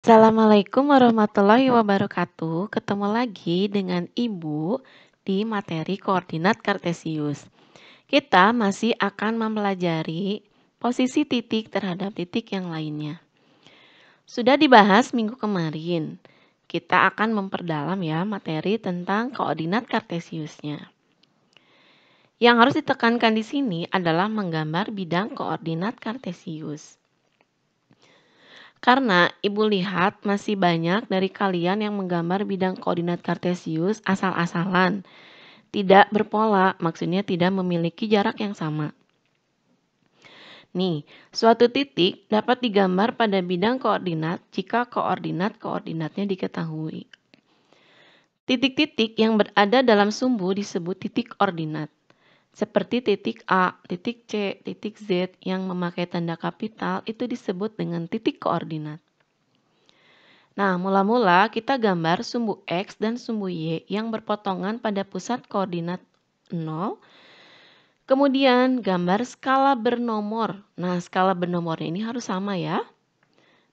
Assalamualaikum warahmatullahi wabarakatuh. Ketemu lagi dengan Ibu di materi koordinat kartesius. Kita masih akan mempelajari posisi titik terhadap titik yang lainnya. Sudah dibahas minggu kemarin. Kita akan memperdalam ya materi tentang koordinat kartesiusnya. Yang harus ditekankan di sini adalah menggambar bidang koordinat kartesius. Karena Ibu lihat masih banyak dari kalian yang menggambar bidang koordinat kartesius asal-asalan. Tidak berpola, maksudnya tidak memiliki jarak yang sama. Nih, suatu titik dapat digambar pada bidang koordinat jika koordinat-koordinatnya diketahui. Titik-titik yang berada dalam sumbu disebut titik ordinat. Seperti titik A, titik C, titik Z yang memakai tanda kapital itu disebut dengan titik koordinat. Nah, mula-mula kita gambar sumbu X dan sumbu Y yang berpotongan pada pusat koordinat 0. Kemudian gambar skala bernomor. Nah, skala bernomornya ini harus sama ya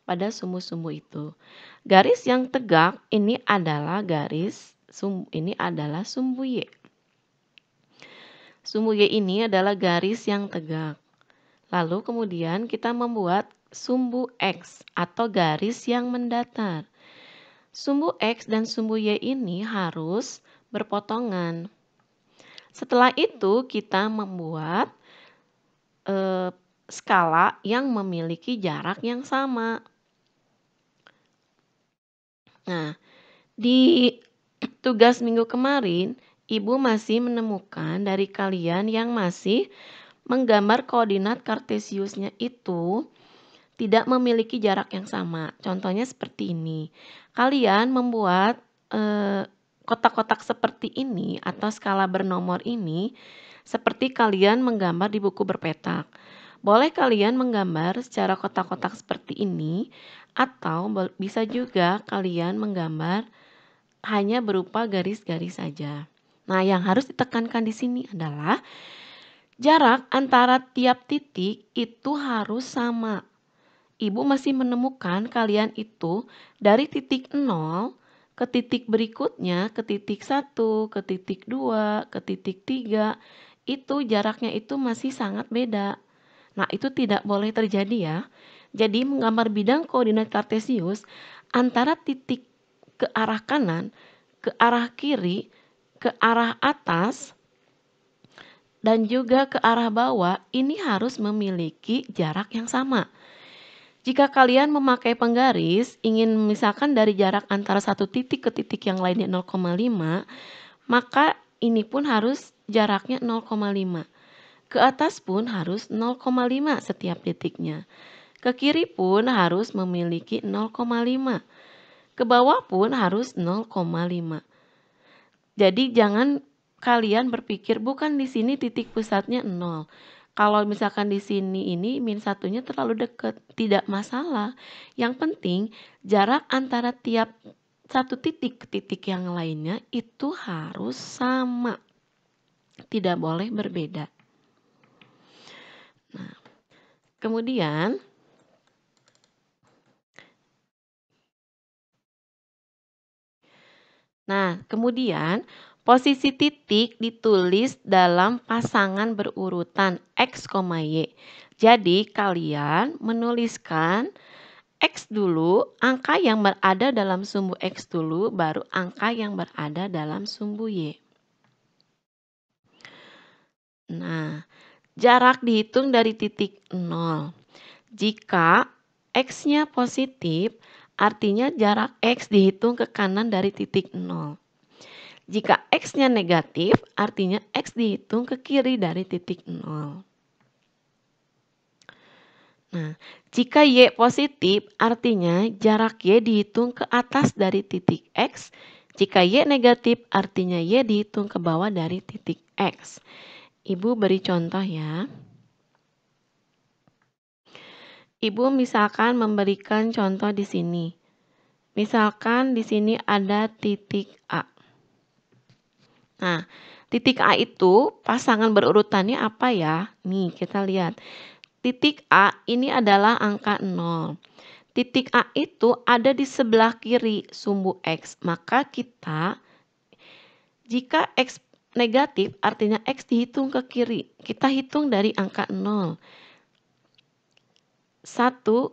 pada sumbu-sumbu itu. Garis yang tegak ini adalah sumbu Y. Sumbu Y ini adalah garis yang tegak. Lalu kemudian kita membuat sumbu X atau garis yang mendatar. Sumbu X dan sumbu Y ini harus berpotongan. Setelah itu kita membuat skala yang memiliki jarak yang sama. Nah, di tugas minggu kemarin, Ibu masih menemukan dari kalian yang masih menggambar koordinat kartesiusnya itu tidak memiliki jarak yang sama. Contohnya seperti ini. Kalian membuat kotak-kotak seperti ini atau skala bernomor ini seperti kalian menggambar di buku berpetak. Boleh kalian menggambar secara kotak-kotak seperti ini atau bisa juga kalian menggambar hanya berupa garis-garis saja. Nah, yang harus ditekankan di sini adalah jarak antara tiap titik itu harus sama. Ibu masih menemukan kalian itu dari titik 0 ke titik berikutnya, ke titik 1, ke titik 2, ke titik 3, itu jaraknya itu masih sangat beda. Nah, itu tidak boleh terjadi ya. Jadi menggambar bidang koordinat kartesius antara titik ke arah kanan, ke arah kiri, ke arah atas, dan juga ke arah bawah, ini harus memiliki jarak yang sama. Jika kalian memakai penggaris, ingin misalkan dari jarak antara satu titik ke titik yang lainnya 0,5, maka ini pun harus jaraknya 0,5. Ke atas pun harus 0,5 setiap titiknya. Ke kiri pun harus memiliki 0,5. Ke bawah pun harus 0,5. Jadi jangan kalian berpikir bukan di sini titik pusatnya 0. Kalau misalkan di sini ini min satunya terlalu dekat, tidak masalah. Yang penting jarak antara tiap satu titik ke titik yang lainnya itu harus sama. Tidak boleh berbeda. Nah, kemudian posisi titik ditulis dalam pasangan berurutan X, Y. Jadi kalian menuliskan X dulu, angka yang berada dalam sumbu X dulu, baru angka yang berada dalam sumbu Y. Nah, jarak dihitung dari titik 0. Jika X-nya positif, artinya jarak X dihitung ke kanan dari titik 0. Jika X-nya negatif, artinya X dihitung ke kiri dari titik 0. Nah, jika Y positif, artinya jarak Y dihitung ke atas dari titik X. Jika Y negatif, artinya Y dihitung ke bawah dari titik X. Ibu beri contoh ya. Ibu misalkan memberikan contoh di sini. Misalkan di sini ada titik A. Nah, titik A itu pasangan berurutannya apa ya? Nih, kita lihat. Titik A ini adalah angka 0. titik A itu ada di sebelah kiri sumbu X. Maka jika X negatif artinya X dihitung ke kiri. Kita hitung dari angka 0. 1, 2,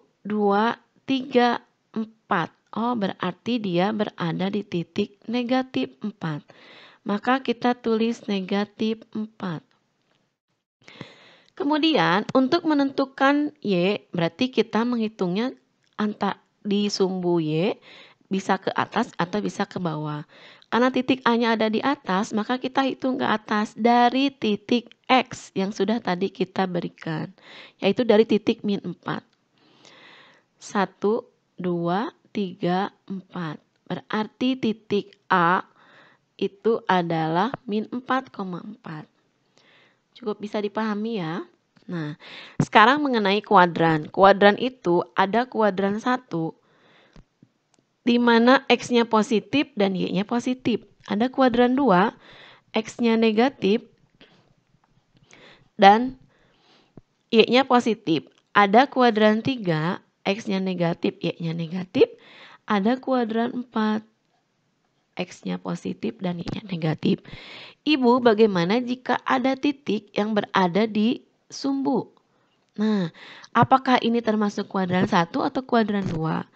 3, 4. Oh, berarti dia berada di titik negatif 4. Maka kita tulis negatif 4. Kemudian untuk menentukan Y, berarti kita menghitungnya di sumbu Y bisa ke atas atau bisa ke bawah. Karena titik A-nya ada di atas, maka kita hitung ke atas dari titik X yang sudah tadi kita berikan, yaitu dari titik min 4. 1, 2, 3, 4. Berarti titik A itu adalah min 4,4. Cukup bisa dipahami ya. Nah, sekarang mengenai kuadran. Kuadran itu ada kuadran 1, di mana X-nya positif dan Y-nya positif. Ada kuadran 2, X-nya negatif dan Y-nya positif. Ada kuadran 3, X-nya negatif, Y-nya negatif. Ada kuadran 4, X-nya positif dan Y-nya negatif. Ibu, bagaimana jika ada titik yang berada di sumbu? Nah, apakah ini termasuk kuadran 1 atau kuadran 2?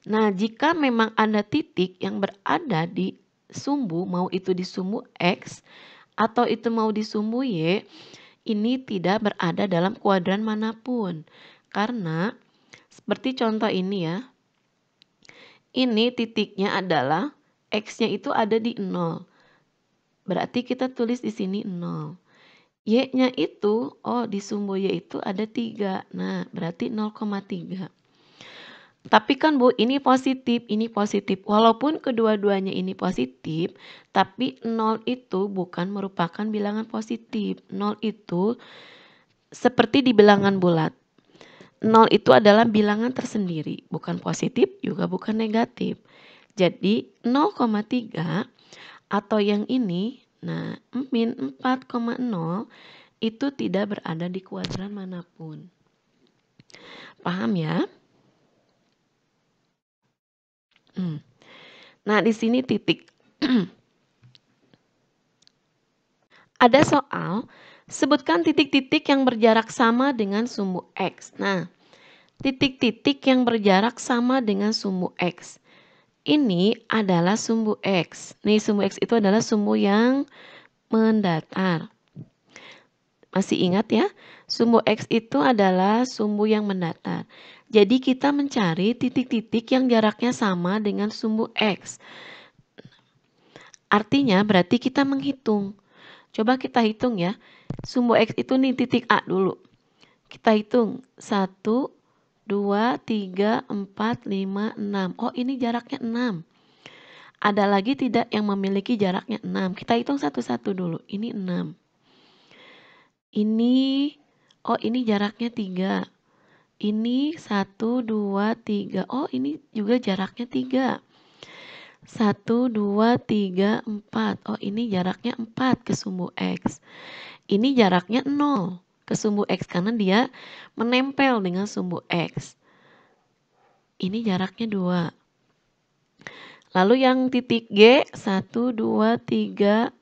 Nah, jika memang ada titik yang berada di sumbu, mau itu di sumbu X atau itu mau di sumbu Y, ini tidak berada dalam kuadran manapun. Karena seperti contoh ini ya. Ini titiknya adalah X-nya itu ada di 0. Berarti kita tulis di sini 0. Y-nya itu, di sumbu Y itu ada 3. Nah, berarti 0,3. Tapi kan Bu, ini positif, ini positif. Walaupun kedua-duanya ini positif, tapi 0 itu bukan merupakan bilangan positif. 0 itu seperti di bilangan bulat. 0 itu adalah bilangan tersendiri, bukan positif juga bukan negatif. Jadi 0,3 atau yang ini, nah min 4,0 itu tidak berada di kuadran manapun. Paham ya? Nah, di sini titik. Ada soal, sebutkan titik-titik yang berjarak sama dengan sumbu X. Nah, titik-titik yang berjarak sama dengan sumbu X. Ini adalah sumbu X. Nih, sumbu X itu adalah sumbu yang mendatar. Masih ingat ya? Sumbu X itu adalah sumbu yang mendatar. Jadi kita mencari titik-titik yang jaraknya sama dengan sumbu X. Artinya berarti kita menghitung. Coba kita hitung ya. Sumbu X itu nih titik A dulu. Kita hitung. 1, 2, 3, 4, 5, 6. Oh, ini jaraknya 6. Ada lagi tidak yang memiliki jaraknya 6? Kita hitung satu-satu dulu. Ini 6. Ini jaraknya 3. Ini 1, 2, 3. Oh, ini juga jaraknya 3. 1, 2, 3, 4. Oh, ini jaraknya 4 ke sumbu X. Ini jaraknya 0 ke sumbu X karena dia menempel dengan sumbu X. Ini jaraknya 2. Lalu yang titik G, 1, 2, 3,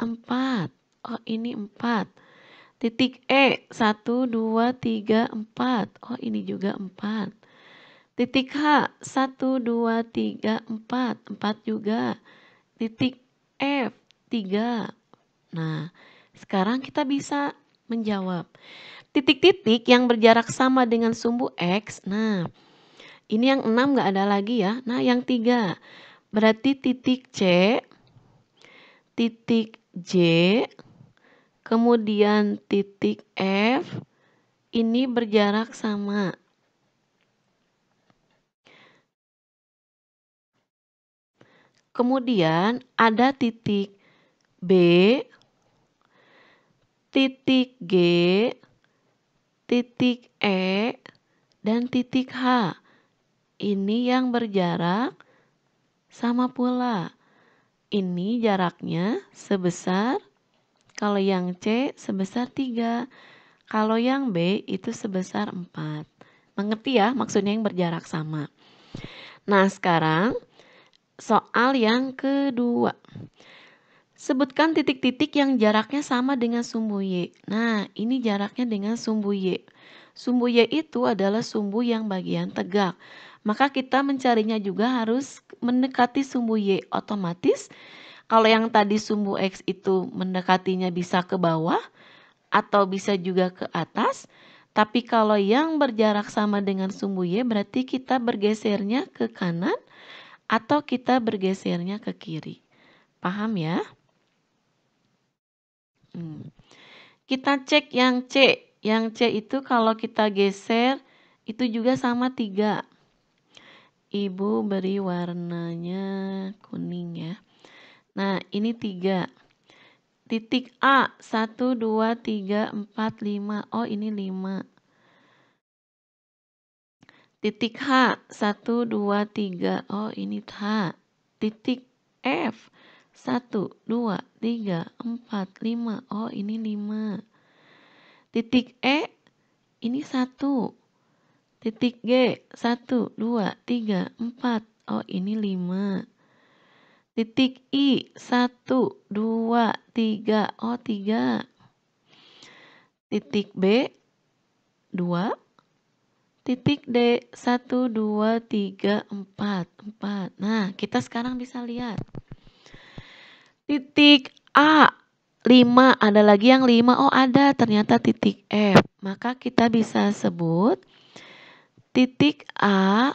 4. Oh, ini 4. Titik E, 1, 2, 3, 4. Oh, ini juga 4. Titik H, 1, 2, 3, 4. 4 juga. Titik F, 3. Nah, sekarang kita bisa menjawab. Titik-titik yang berjarak sama dengan sumbu X. Nah, ini yang 6 nggak ada lagi ya. Nah, yang 3. Berarti titik C, titik J, kemudian titik F, ini berjarak sama. Kemudian ada titik B, titik G, titik E, dan titik H. Ini yang berjarak sama pula. Ini jaraknya sebesar, kalau yang C sebesar 3. Kalau yang B itu sebesar 4. Mengerti ya maksudnya yang berjarak sama. Nah, sekarang soal yang kedua. Sebutkan titik-titik yang jaraknya sama dengan sumbu Y. Nah, ini jaraknya dengan sumbu Y. Sumbu Y itu adalah sumbu yang bagian tegak. Maka kita mencarinya juga harus mendekati sumbu Y. Otomatis kalau yang tadi sumbu X itu mendekatinya bisa ke bawah atau bisa juga ke atas. Tapi kalau yang berjarak sama dengan sumbu Y berarti kita bergesernya ke kanan atau kita bergesernya ke kiri. Paham ya? Kita cek yang C. Yang C itu kalau kita geser itu juga sama 3. Ibu beri warnanya kuning ya. Nah, ini 3. Titik A, 1, 2, 3, 4, 5. Oh, ini 5. Titik H, 1, 2, 3. Oh, ini H. Titik F, 1, 2, 3, 4, 5. Oh, ini 5. Titik E, ini 1. Titik G, 1, 2, 3, 4. Oh, ini 5. Titik I, 1, 2, 3. Oh, 3. Titik B, 2. Titik D, 1, 2, 3, 4. 4. Nah, kita sekarang bisa lihat. Titik A, 5. Ada lagi yang 5. Oh, ada. Ternyata titik F. Maka kita bisa sebut titik A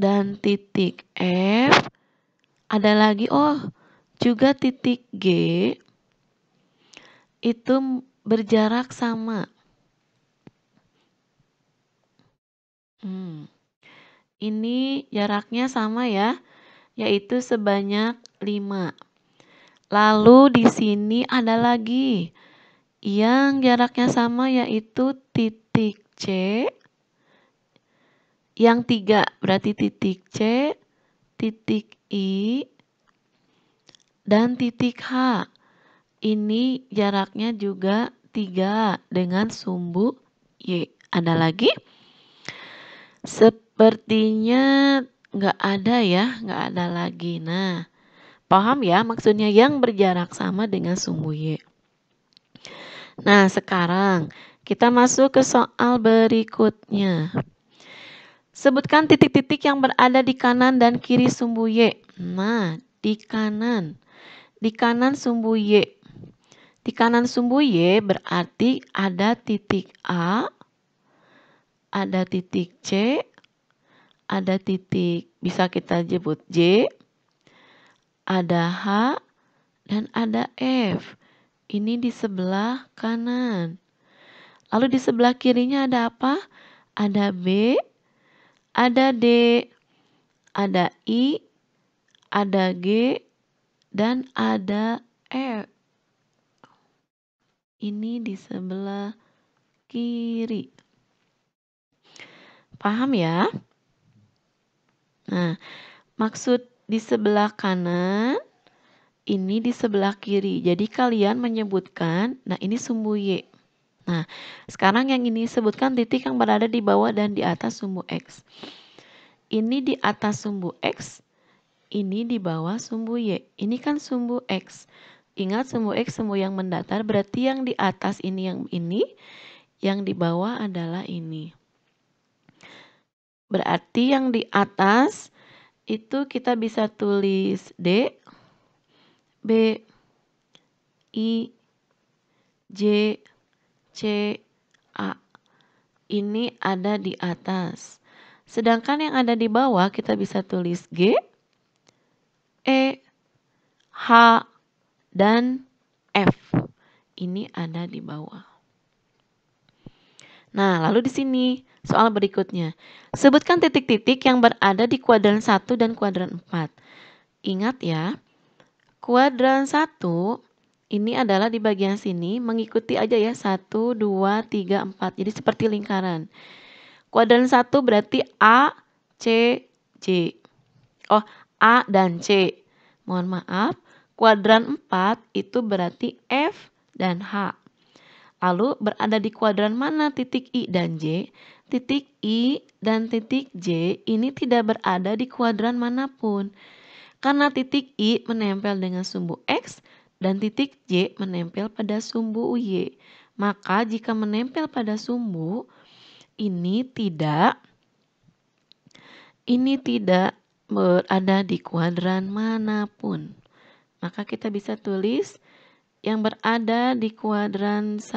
dan titik F. Ada lagi, oh, juga titik G itu berjarak sama. Ini jaraknya sama ya, yaitu sebanyak 5. Lalu di sini ada lagi yang jaraknya sama yaitu titik C. Yang 3 berarti titik C, titik I, dan titik H. Ini jaraknya juga 3 dengan sumbu Y. Ada lagi? Sepertinya nggak ada ya, nggak ada lagi. Nah, paham ya maksudnya yang berjarak sama dengan sumbu Y. Nah, sekarang kita masuk ke soal berikutnya. Sebutkan titik-titik yang berada di kanan dan kiri sumbu Y. Nah, di kanan sumbu Y. Di kanan sumbu Y berarti ada titik A, ada titik C, ada titik bisa kita sebut J, ada H, dan ada F. Ini di sebelah kanan. Lalu di sebelah kirinya ada apa? Ada B, ada D, ada I, ada G, dan ada F. Ini di sebelah kiri. Paham ya? Nah, maksud di sebelah kanan, ini di sebelah kiri. Jadi kalian menyebutkan, nah ini sumbu Y. Nah, sekarang yang ini sebutkan titik yang berada di bawah dan di atas sumbu X. Ini di atas sumbu X, ini di bawah sumbu Y. Ini kan sumbu X. Ingat sumbu X sumbu yang mendatar, berarti yang di atas ini, yang di bawah adalah ini. Berarti yang di atas itu kita bisa tulis D, B, I, J, C, A. Ini ada di atas. Sedangkan yang ada di bawah kita bisa tulis G, E, H, dan F. Ini ada di bawah. Nah, lalu di sini soal berikutnya. Sebutkan titik-titik yang berada di kuadran 1 dan kuadran 4. Ingat ya, kuadran 1 ini adalah di bagian sini, mengikuti aja ya 1, 2, 3, 4. Jadi seperti lingkaran. Kuadran 1 berarti A, C, J. Oh, A dan C. Mohon maaf. Kuadran 4 itu berarti F dan H. Lalu berada di kuadran mana titik I dan J? Titik I dan titik J ini tidak berada di kuadran manapun. Karena titik I menempel dengan sumbu X dan titik J menempel pada sumbu Y. Maka jika menempel pada sumbu, ini tidak berada di kuadran manapun. Maka kita bisa tulis yang berada di kuadran 1.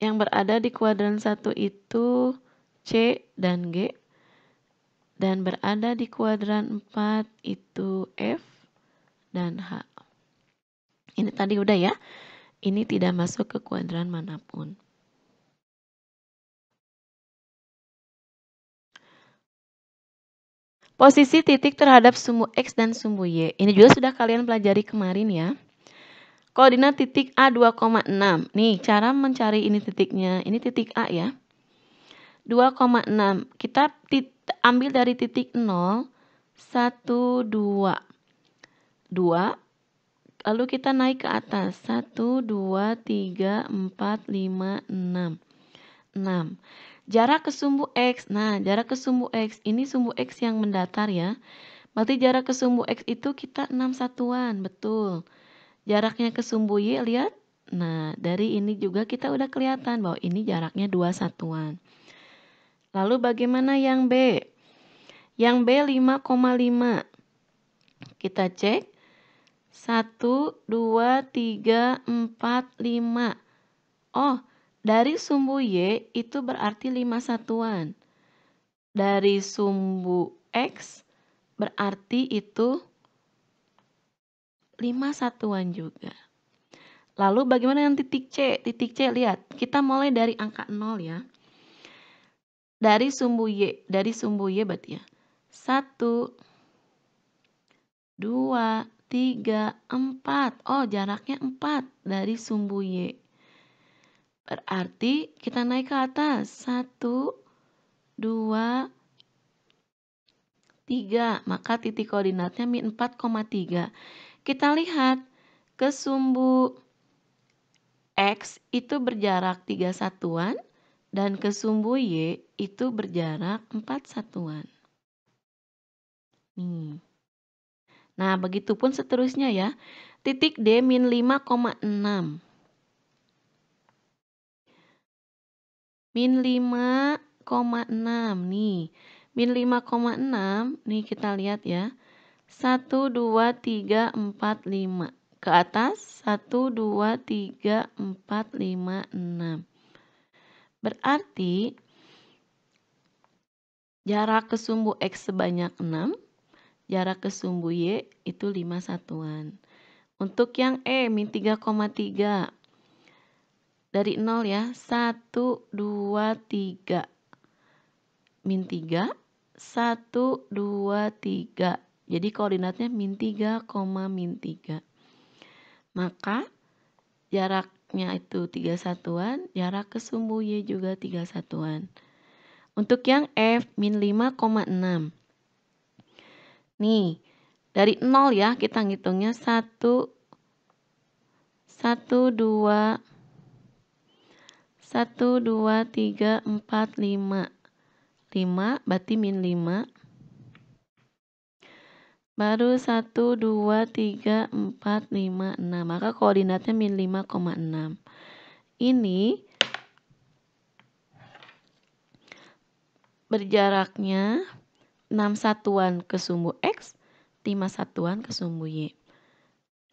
Yang berada di kuadran 1 itu C dan G. Dan berada di kuadran 4 itu F dan H. Ini tadi udah ya. Ini tidak masuk ke kuadran manapun. Posisi titik terhadap sumbu X dan sumbu Y. Ini juga sudah kalian pelajari kemarin ya. Koordinat titik A 2,6. Nih, cara mencari ini titiknya. Ini titik A ya. 2,6. Kita ambil dari titik 0, 1, 2. 2. Lalu kita naik ke atas. 1, 2, 3, 4, 5, 6. 6. Jarak ke sumbu X. Nah, jarak ke sumbu X. Ini sumbu X yang mendatar ya. Berarti jarak ke sumbu X itu kita 6 satuan. Betul. Jaraknya ke sumbu Y, lihat. Nah, dari ini juga kita udah kelihatan bahwa ini jaraknya 2 satuan. Lalu bagaimana yang B? Yang B 5,5. Kita cek. 1, 2, 3, 4, 5. Oh, dari sumbu Y itu berarti 5 satuan. Dari sumbu X berarti itu 5 satuan juga. Lalu bagaimana dengan titik C? Titik C, lihat. Kita mulai dari angka 0 ya. Dari sumbu Y berarti ya. 1, 2, 3, 4. Oh, jaraknya 4 dari sumbu Y. Berarti kita naik ke atas. 1, 2, 3. Maka titik koordinatnya min 4,3. Kita lihat ke sumbu X itu berjarak 3 satuan dan ke sumbu Y itu berjarak 4 satuan. Nih. Nah, begitupun seterusnya ya. Titik D min 5,6. Min 5,6 nih. Min 5,6 nih kita lihat ya. 1, 2, 3, 4, 5. Ke atas 1, 2, 3, 4, 5, 6. Berarti jarak ke sumbu X sebanyak 6. Jarak ke sumbu Y itu 5 satuan. Untuk yang E min 3,3. Dari 0 ya. 1, 2, 3. Min 3. 1, 2, 3. Jadi koordinatnya min 3, min 3. Maka jaraknya itu 3 satuan, jarak ke sumbu Y juga 3 satuan. Untuk yang F min 5,6. Nih, dari 0 ya kita ngitungnya 1, 2, 3, 4, 5. 5 berarti min 5. Baru 1, 2, 3, 4, 5, 6. Maka koordinatnya min 5,6. Ini berjaraknya 6 satuan ke sumbu X, 5 satuan ke sumbu Y.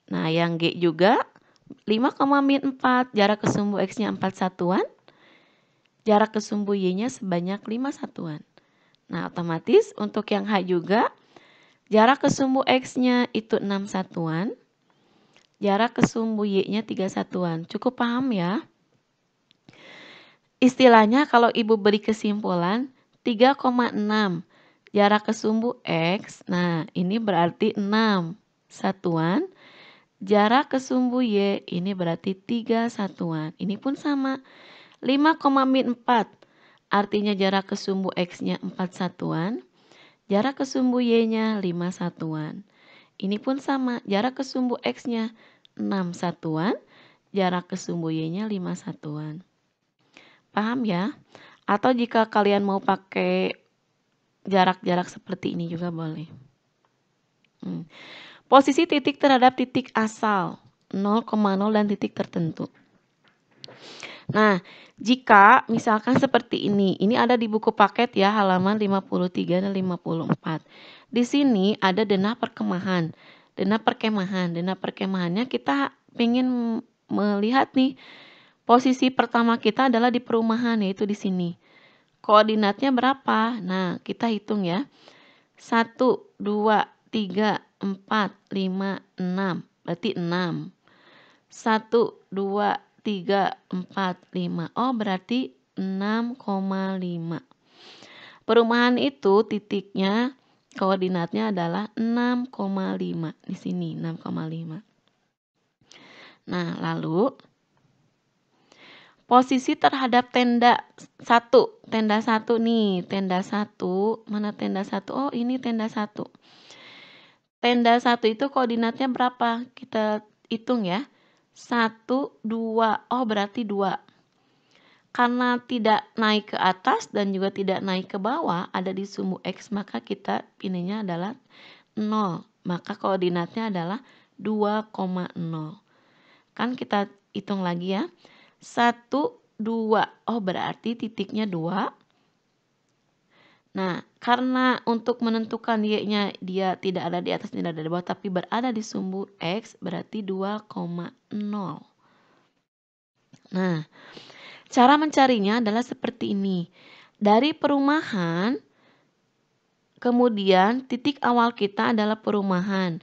Nah, yang G juga 5,4. Jarak ke sumbu X-nya 4 satuan. Jarak ke sumbu Y-nya sebanyak 5 satuan. Nah, otomatis untuk yang H juga jarak ke sumbu X-nya itu 6 satuan. Jarak ke sumbu Y-nya 3 satuan. Cukup paham ya? Istilahnya kalau Ibu beri kesimpulan 3,6 jarak ke sumbu X. Nah, ini berarti 6 satuan. Jarak ke sumbu Y ini berarti 3 satuan. Ini pun sama. 5,4 artinya jarak ke sumbu X-nya 4 satuan. Jarak ke sumbu Y-nya 5 satuan. Ini pun sama, jarak ke sumbu X-nya 6 satuan. jarak ke sumbu Y-nya 5 satuan. Paham ya? Atau jika kalian mau pakai jarak-jarak seperti ini juga boleh. Posisi titik terhadap titik asal 0,0 dan titik tertentu. Nah, jika misalkan seperti ini ada di buku paket ya, halaman 53 dan 54. Di sini ada denah perkemahan. Denah perkemahannya kita ingin melihat nih, posisi pertama kita adalah di perumahan, yaitu di sini. Koordinatnya berapa? Nah, kita hitung ya. 1, 2, 3, 4, 5, 6. Berarti 6. 1, 2, 3, 4, 5. Oh, berarti 6,5. Perumahan itu titiknya, koordinatnya adalah 6,5. Di sini 6,5. Nah, lalu posisi terhadap tenda 1. Tenda 1 nih, tenda 1. Mana tenda 1? Oh, ini tenda 1. Tenda 1 itu koordinatnya berapa? Kita hitung ya. 1, 2. Oh, berarti 2. Karena tidak naik ke atas dan juga tidak naik ke bawah, ada di sumbu X, maka kita pilihnya adalah 0. Maka koordinatnya adalah 2,0. Kan kita hitung lagi ya. 1, 2. Oh, berarti titiknya 2. Nah, karena untuk menentukan Y-nya dia tidak ada di atas, tidak ada di bawah, tapi berada di sumbu X, berarti 2,0. Nah, cara mencarinya adalah seperti ini. Dari perumahan, kemudian titik awal kita adalah perumahan.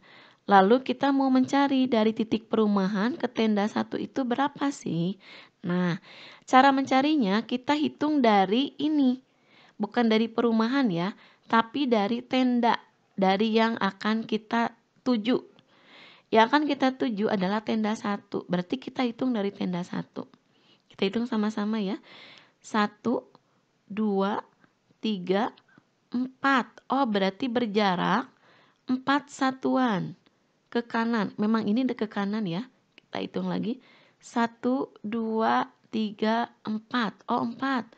Lalu kita mau mencari dari titik perumahan ke tenda 1 itu berapa sih? Nah, cara mencarinya kita hitung dari ini. Bukan dari perumahan ya, tapi dari tenda. Dari yang akan kita tuju. Yang akan kita tuju adalah tenda 1. Berarti kita hitung dari tenda 1. Kita hitung sama-sama ya. 1, 2, 3, 4. Oh, berarti berjarak 4 satuan ke kanan. Memang ini ke kanan ya. Kita hitung lagi. 1, 2, 3, 4. Oh, 4.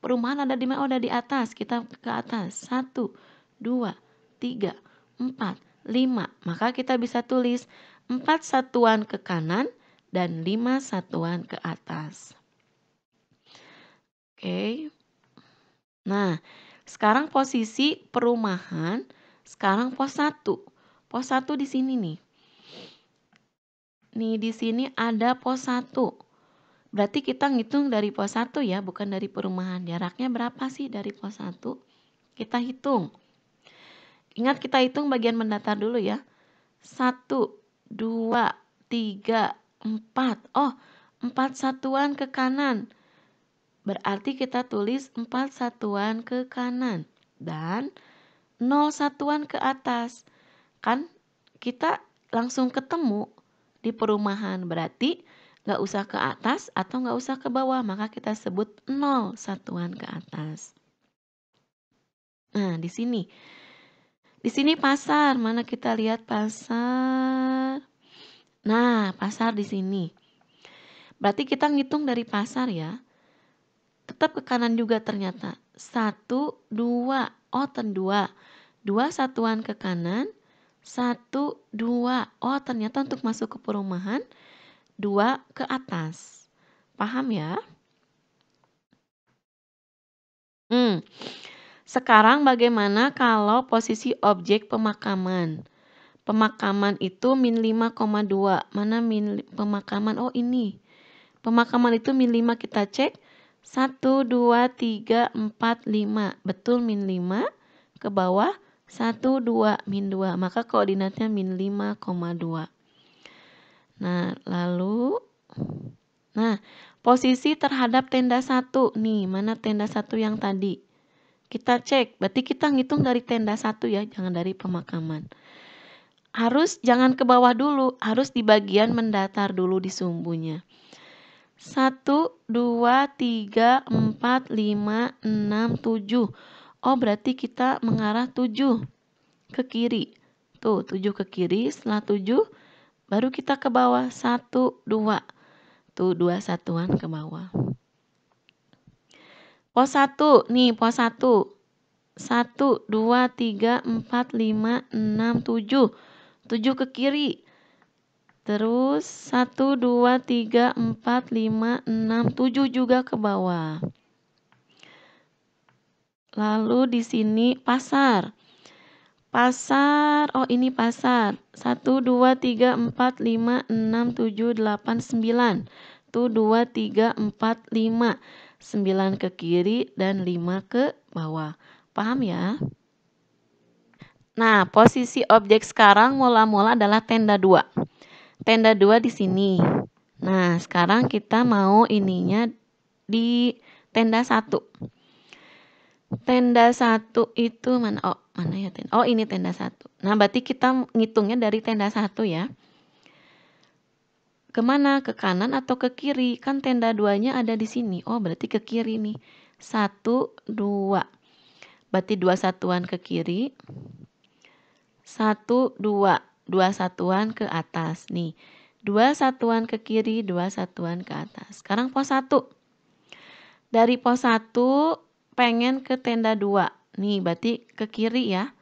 Perumahan ada di mana? Oh, ada di atas. Kita ke atas. 1, 2, 3, 4, 5. Maka kita bisa tulis 4 satuan ke kanan dan 5 satuan ke atas. Oke. Nah, sekarang posisi perumahan, sekarang pos 1. Pos 1 di sini nih. Nih di sini ada pos 1. Berarti kita ngitung dari pos 1 ya, bukan dari perumahan. Jaraknya berapa sih dari pos 1? Kita hitung. Ingat kita hitung bagian mendatar dulu ya. 1, 2, 3, 4. Oh, 4 satuan ke kanan. Berarti kita tulis 4 satuan ke kanan dan 0 satuan ke atas. Kan kita langsung ketemu di perumahan. Berarti nggak usah ke atas atau nggak usah ke bawah. Maka kita sebut 0 satuan ke atas. Nah, di sini. Di sini pasar. Mana kita lihat pasar? Nah, pasar di sini. Berarti kita ngitung dari pasar ya. Tetap ke kanan juga ternyata. 1, 2. Oh, 2. 2 satuan ke kanan. 1, 2. Oh, ternyata untuk masuk ke perumahan 2 ke atas. Paham ya? Sekarang bagaimana kalau posisi objek pemakaman? Pemakaman itu min 5,2. Mana pemakaman? Oh, ini. Pemakaman itu min 5 kita cek. 1, 2, 3, 4, 5. Betul min 5. Ke bawah 1, 2, min 2. Maka koordinatnya min 5,2. Nah, lalu. Nah, posisi terhadap tenda 1. Nih, mana tenda 1 yang tadi? Kita cek. Berarti kita ngitung dari tenda 1 ya, jangan dari pemakaman. Harus jangan ke bawah dulu. Harus di bagian mendatar dulu di sumbunya. 1, 2, 3, 4, 5, 6, 7. Oh, berarti kita mengarah 7 ke kiri. Tuh, 7 ke kiri. Setelah 7, baru kita ke bawah. 1, 2. Tuh 2 satuan ke bawah. Pos 1, nih pos 1. 1, 2, 3, 4, 5, 6, 7. 7 ke kiri. Terus 1, 2, 3, 4, 5, 6, 7 juga ke bawah. Lalu di sini pasar. Pasar, oh ini pasar. 1, 2, 3, 4, 5, 6, 7, 8, 9. Tuh 2, 3, 4, 5. 9 ke kiri dan 5 ke bawah. Paham ya? Nah, posisi objek sekarang mula-mula adalah tenda 2. Tenda 2 di sini. Nah, sekarang kita mau ininya di tenda 1. Tenda 1 itu mana? Oh, mana ya tenda? Oh, ini tenda 1. Nah, berarti kita ngitungnya dari tenda 1 ya. Kemana? Ke kanan atau ke kiri? Kan tenda 2-nya ada di sini. Oh, berarti ke kiri nih. 1, 2. Berarti 2 satuan ke kiri. 1, 2. 2 satuan ke atas. Nih, 2 satuan ke kiri, 2 satuan ke atas. Sekarang pos 1. Dari pos 1 pengen ke tenda 2. Nih, berarti ke kiri ya.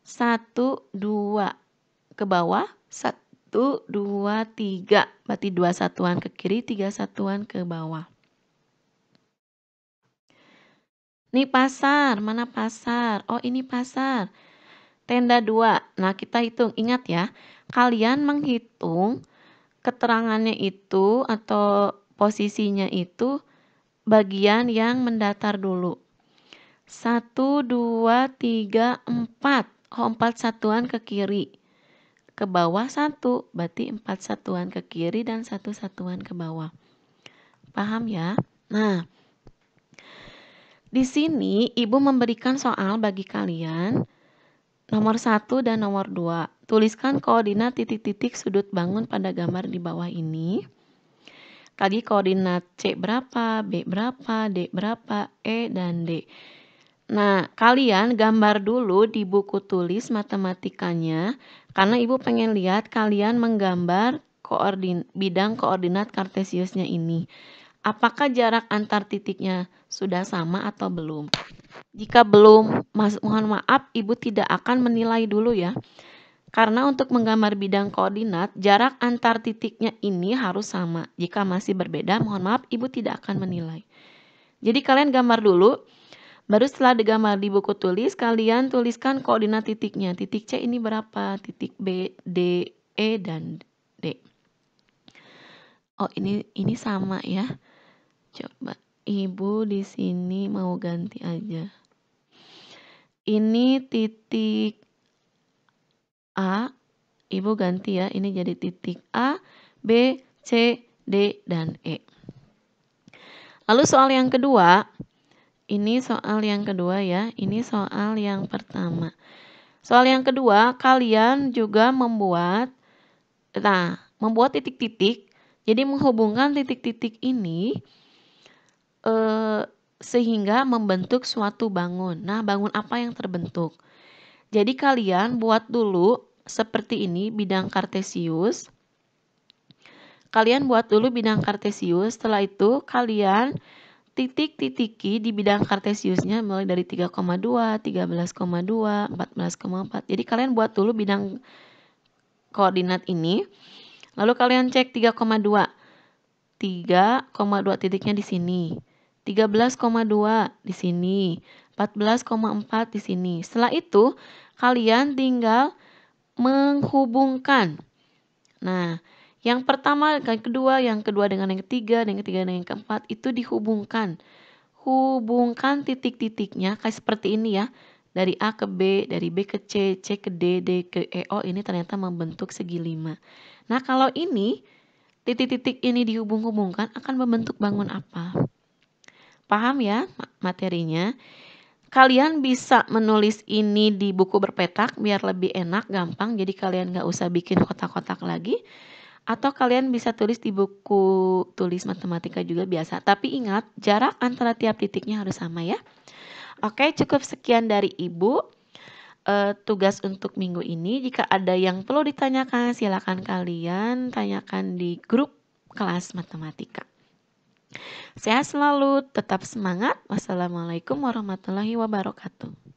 1, 2. Ke bawah. 1, 2, 3. Berarti 2 satuan ke kiri, 3 satuan ke bawah. Nih pasar. Mana pasar? Oh, ini pasar. Tenda 2. Nah, kita hitung. Ingat ya. Kalian menghitung keterangannya itu atau posisinya itu bagian yang mendatar dulu. 1, 2, 3, 4. Oh, 4 satuan ke kiri. Ke bawah 1. Berarti 4 satuan ke kiri dan 1 satuan ke bawah. Paham ya? Nah, di sini Ibu memberikan soal bagi kalian. Nomor 1 dan nomor 2. Tuliskan koordinat titik-titik sudut bangun pada gambar di bawah ini. Tadi koordinat C berapa, B berapa, D berapa, E dan D. Nah, kalian gambar dulu di buku tulis matematikanya, karena Ibu pengen lihat kalian menggambar bidang koordinat kartesiusnya ini. Apakah jarak antar titiknya sudah sama atau belum? Jika belum, mohon maaf, Ibu tidak akan menilai dulu ya. Karena untuk menggambar bidang koordinat, jarak antar titiknya ini harus sama. Jika masih berbeda, mohon maaf, Ibu tidak akan menilai. Jadi kalian gambar dulu, baru setelah digambar di buku tulis, kalian tuliskan koordinat titiknya. Titik C ini berapa? Titik B, D, E, dan D. Oh, ini sama ya. Coba Ibu di sini mau ganti aja. Ini titik A, Ibu ganti ya, ini jadi titik A, B, C, D, dan E. Lalu soal yang kedua, ini soal yang kedua ya, ini soal yang pertama. Soal yang kedua, kalian juga membuat titik-titik, jadi menghubungkan titik-titik ini sehingga membentuk suatu bangun. Nah, bangun apa yang terbentuk? Jadi kalian buat dulu seperti ini bidang kartesius. Kalian buat dulu bidang kartesius. Setelah itu kalian titik-titiki di bidang kartesiusnya mulai dari 3,2, 13,2, 14,4. Jadi kalian buat dulu bidang koordinat ini. Lalu kalian cek 3,2. 3,2 titiknya di sini. 13,2 di sini. 14,4 di sini. Setelah itu kalian tinggal menghubungkan. Nah, yang pertama, yang kedua dengan yang ketiga, dan yang ketiga dengan yang keempat itu dihubungkan. Hubungkan titik-titiknya kayak seperti ini ya. Dari A ke B, dari B ke C, C ke D, D ke E. Oh, ini ternyata membentuk segi 5. Nah, kalau ini titik-titik ini dihubung-hubungkan akan membentuk bangun apa? Paham ya materinya? Kalian bisa menulis ini di buku berpetak biar lebih enak, gampang. Jadi kalian nggak usah bikin kotak-kotak lagi. Atau kalian bisa tulis di buku tulis matematika juga biasa. Tapi ingat, jarak antara tiap titiknya harus sama ya. Oke, cukup sekian dari Ibu. Tugas untuk minggu ini. Jika ada yang perlu ditanyakan, silakan kalian tanyakan di grup kelas matematika. Sehat selalu, tetap semangat. Wassalamualaikum warahmatullahi wabarakatuh.